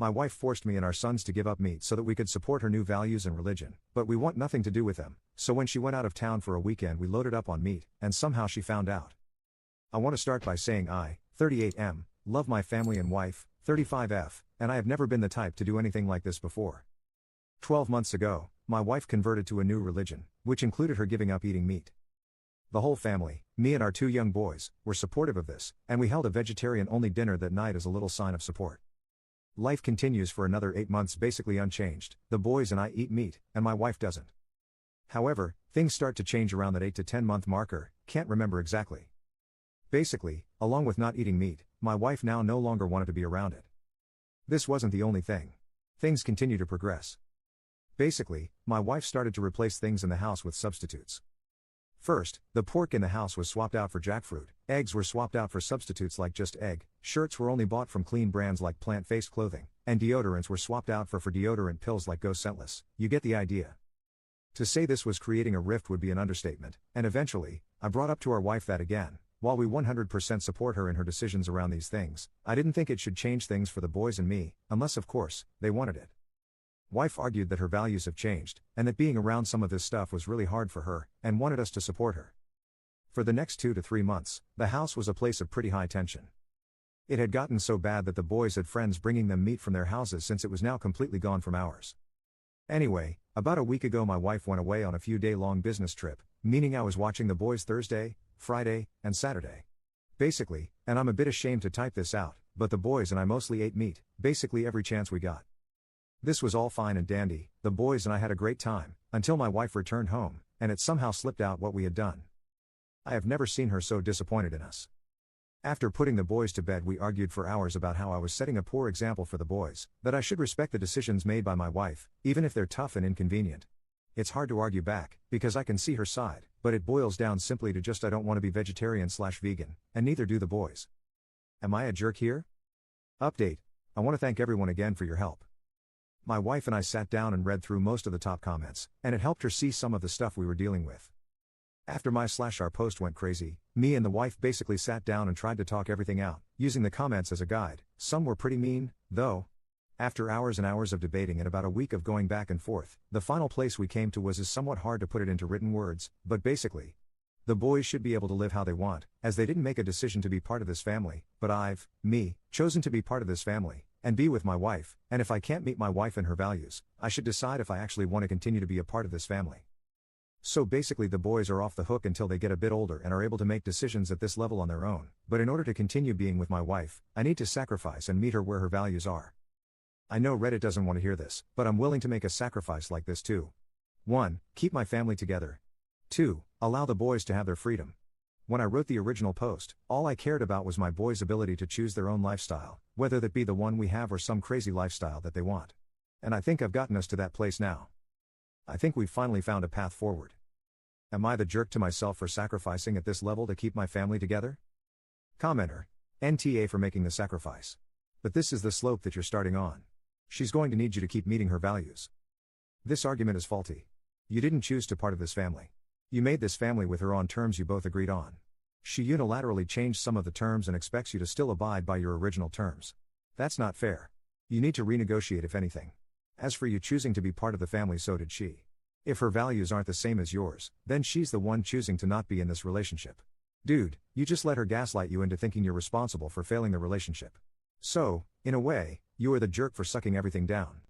My wife forced me and our sons to give up meat so that we could support her new values and religion, but we want nothing to do with them, so when she went out of town for a weekend we loaded up on meat, and somehow she found out. I want to start by saying I, 38M, love my family and wife, 35F, and I have never been the type to do anything like this before. 12 months ago, my wife converted to a new religion, which included her giving up eating meat. The whole family, me and our 2 young boys, were supportive of this, and we held a vegetarian-only dinner that night as a little sign of support. Life continues for another 8 months basically unchanged. The boys and I eat meat, and my wife doesn't. However, things start to change around that 8 to 10 month marker, can't remember exactly. Basically, along with not eating meat, my wife now no longer wanted to be around it. This wasn't the only thing. Things continue to progress. Basically, my wife started to replace things in the house with substitutes. First, the pork in the house was swapped out for jackfruit, eggs were swapped out for substitutes like just egg, shirts were only bought from clean brands like plant-based clothing, and deodorants were swapped out for deodorant pills like Go Scentless. You get the idea. To say this was creating a rift would be an understatement, and eventually, I brought up to our wife that again, while we 100% support her in her decisions around these things, I didn't think it should change things for the boys and me, unless of course, they wanted it. Wife argued that her values have changed, and that being around some of this stuff was really hard for her, and wanted us to support her. For the next 2 to 3 months, the house was a place of pretty high tension. It had gotten so bad that the boys had friends bringing them meat from their houses since it was now completely gone from ours. Anyway, about a week ago my wife went away on a few day-long business trip, meaning I was watching the boys Thursday, Friday, and Saturday. Basically, and I'm a bit ashamed to type this out, but the boys and I mostly ate meat, basically every chance we got. This was all fine and dandy, the boys and I had a great time, until my wife returned home, and it somehow slipped out what we had done. I have never seen her so disappointed in us. After putting the boys to bed we argued for hours about how I was setting a poor example for the boys, that I should respect the decisions made by my wife, even if they're tough and inconvenient. It's hard to argue back, because I can see her side, but it boils down simply to just I don't want to be vegetarian/vegan, and neither do the boys. Am I a jerk here? Update. I want to thank everyone again for your help. My wife and I sat down and read through most of the top comments, and it helped her see some of the stuff we were dealing with. After my/our post went crazy, me and the wife basically sat down and tried to talk everything out, using the comments as a guide. Some were pretty mean, though. After hours and hours of debating and about a week of going back and forth, the final place we came to was is somewhat hard to put it into written words, but basically, the boys should be able to live how they want, as they didn't make a decision to be part of this family, but I've, chosen to be part of this family, and be with my wife, and if I can't meet my wife and her values, I should decide if I actually want to continue to be a part of this family. So basically the boys are off the hook until they get a bit older and are able to make decisions at this level on their own, but in order to continue being with my wife, I need to sacrifice and meet her where her values are. I know Reddit doesn't want to hear this, but I'm willing to make a sacrifice like this too. 1. Keep my family together. 2. Allow the boys to have their freedom. When I wrote the original post, all I cared about was my boys' ability to choose their own lifestyle, whether that be the one we have or some crazy lifestyle that they want. And I think I've gotten us to that place now. I think we've finally found a path forward. Am I the jerk to myself for sacrificing at this level to keep my family together? Commenter. NTA for making the sacrifice. But this is the slope that you're starting on. She's going to need you to keep meeting her values. This argument is faulty. You didn't choose to part of this family. You made this family with her on terms you both agreed on. She unilaterally changed some of the terms and expects you to still abide by your original terms. That's not fair. You need to renegotiate if anything. As for you choosing to be part of the family, so did she. If her values aren't the same as yours, then she's the one choosing to not be in this relationship. Dude, you just let her gaslight you into thinking you're responsible for failing the relationship. So, in a way, you are the jerk for sucking everything down.